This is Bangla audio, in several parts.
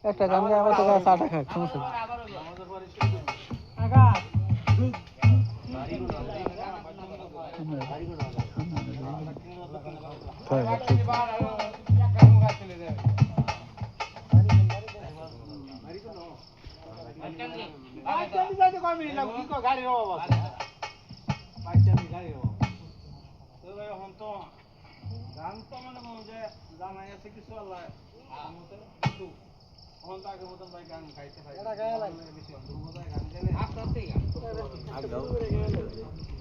একটা গান গায়ে আমাদের কাছে আটা খাক সমস্যা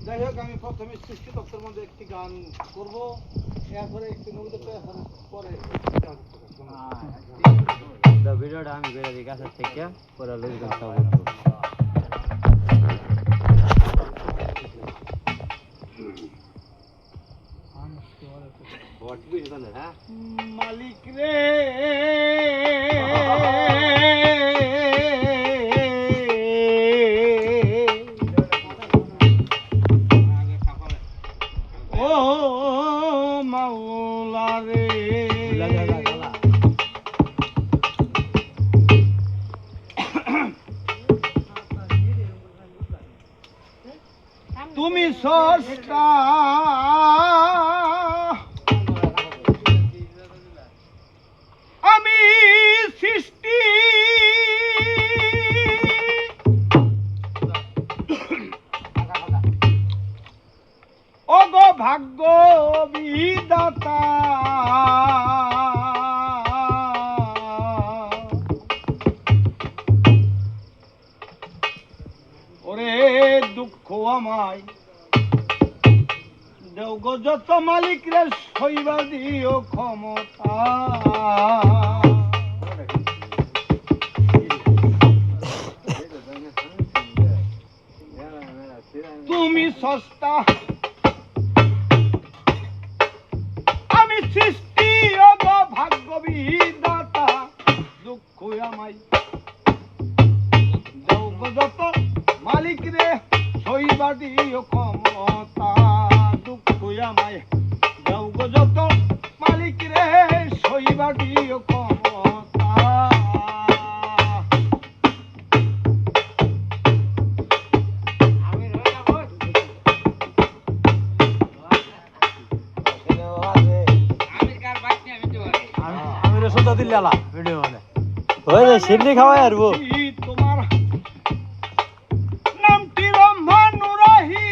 যাই হোক আমি প্রথমে সৃষ্টি তত্ত্বের মধ্যে একটি গান করবো এরপরে একটি নবীদের পরে ভিডিওটা আমি বেড়ে কাছের থেকে পরে লোকজন মালিক রে ও মাওলা রে তুমি স্রষ্টা আমি সৃষ্টি ওগো ভাগ্য বিধাতা ওরে দুঃখ আমায় দেও গো যত মালিক রে সইবা দিও ক্ষমতা তুমি সস্তা আমি সৃষ্টি ওগো ভাগ্য বিধাতা দুঃখ আমায় দেও গো যত মালিক রে সইবা দিও ক্ষমতা দুঃখ আমায় দেও গো যত মালিক রে সইবা দিও ক্ষমতা আমি রসুন দিল্লা ভিডিও মানে ওই যে সিডনি খাওয়াই আরবো তোমার নামটি রহমানুর রহিম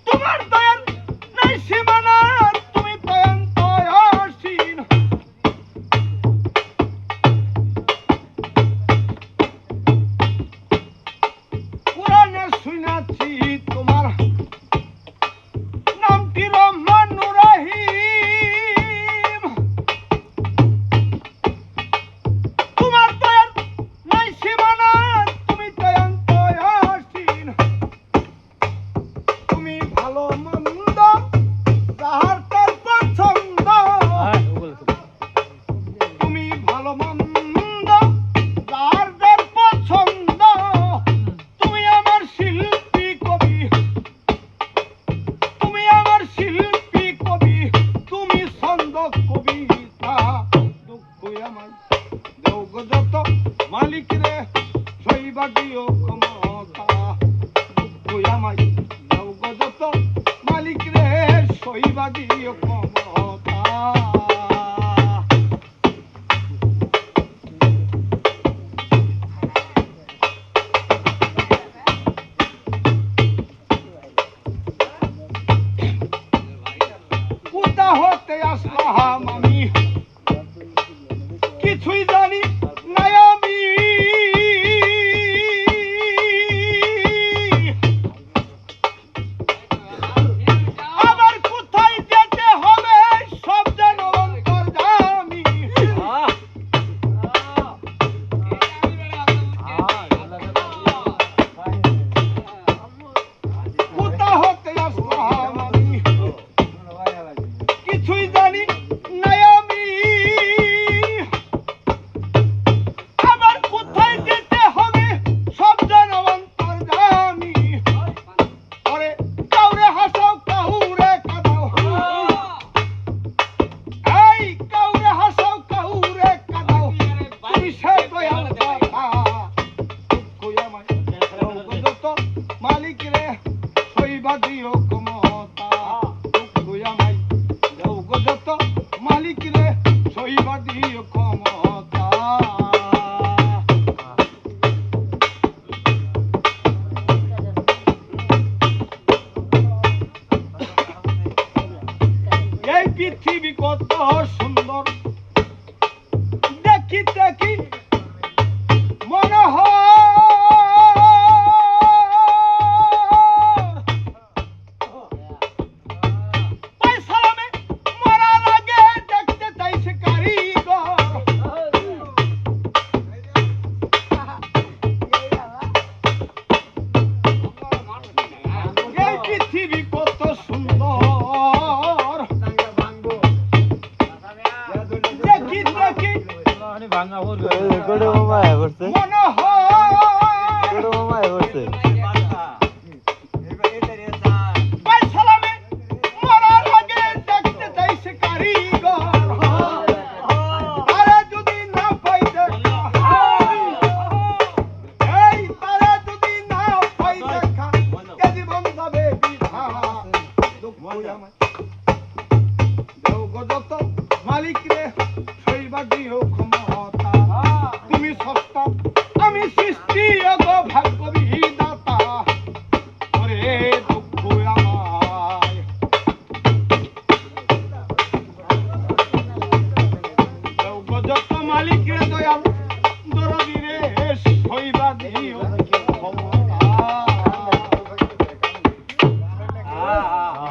তোমার দয়ার নাই সীমানা তুমি দয়ান্ত অসীম কোরআনে শুনেছি তোমার নামটি রহমানুর রহিম তোমার দয়ার নাই সীমানা তুমি দয়ান্ত অসীম তুমি ভালো মন্দ যাহার তার পছন্দ তুমি ভালো মন্দ যাহার তার পছন্দ তুমি আমার শিল্পী কবি তুমি আমার শিল্পী কবি তুমি ছন্দ কবিতা দুঃখ আমার দেও গো যত মালিক রে সইবা দিও ক্ষমতা দুঃখ আমায় দেও গো যত মালিক রে সইবা দিও ক্ষমতা কোথা হতে আসলাম আমি কিছুই জানি নাই আমি আবার কোথায় যেতে হবে সব যেন অন্তর্যামী কোথা হতে আসলাম আমি কিছুই জানি নাই আমি দেখিতে কি মনে হয় সালামে মরার আগে দেখতে চাই সে কারিগর এই পৃথিবী কত সুন্দর দেখি দেখি মনে হয় সালামে মরার আগে দেখতে চাই সে কারিগর আরে যদি না পাই দেখা এই তারা যদি না পাই দেখা এ জীবন যাবে বৃথা দুঃখ আমায় দেও গো যত মালিক রে সইবা দিও ক্ষমতা তুমি সস্তা আমি সৃষ্টি গো ভাগ্য বিধাতা ওরে দুঃখ আমায় দেও গো যত মালিক রে দয়াল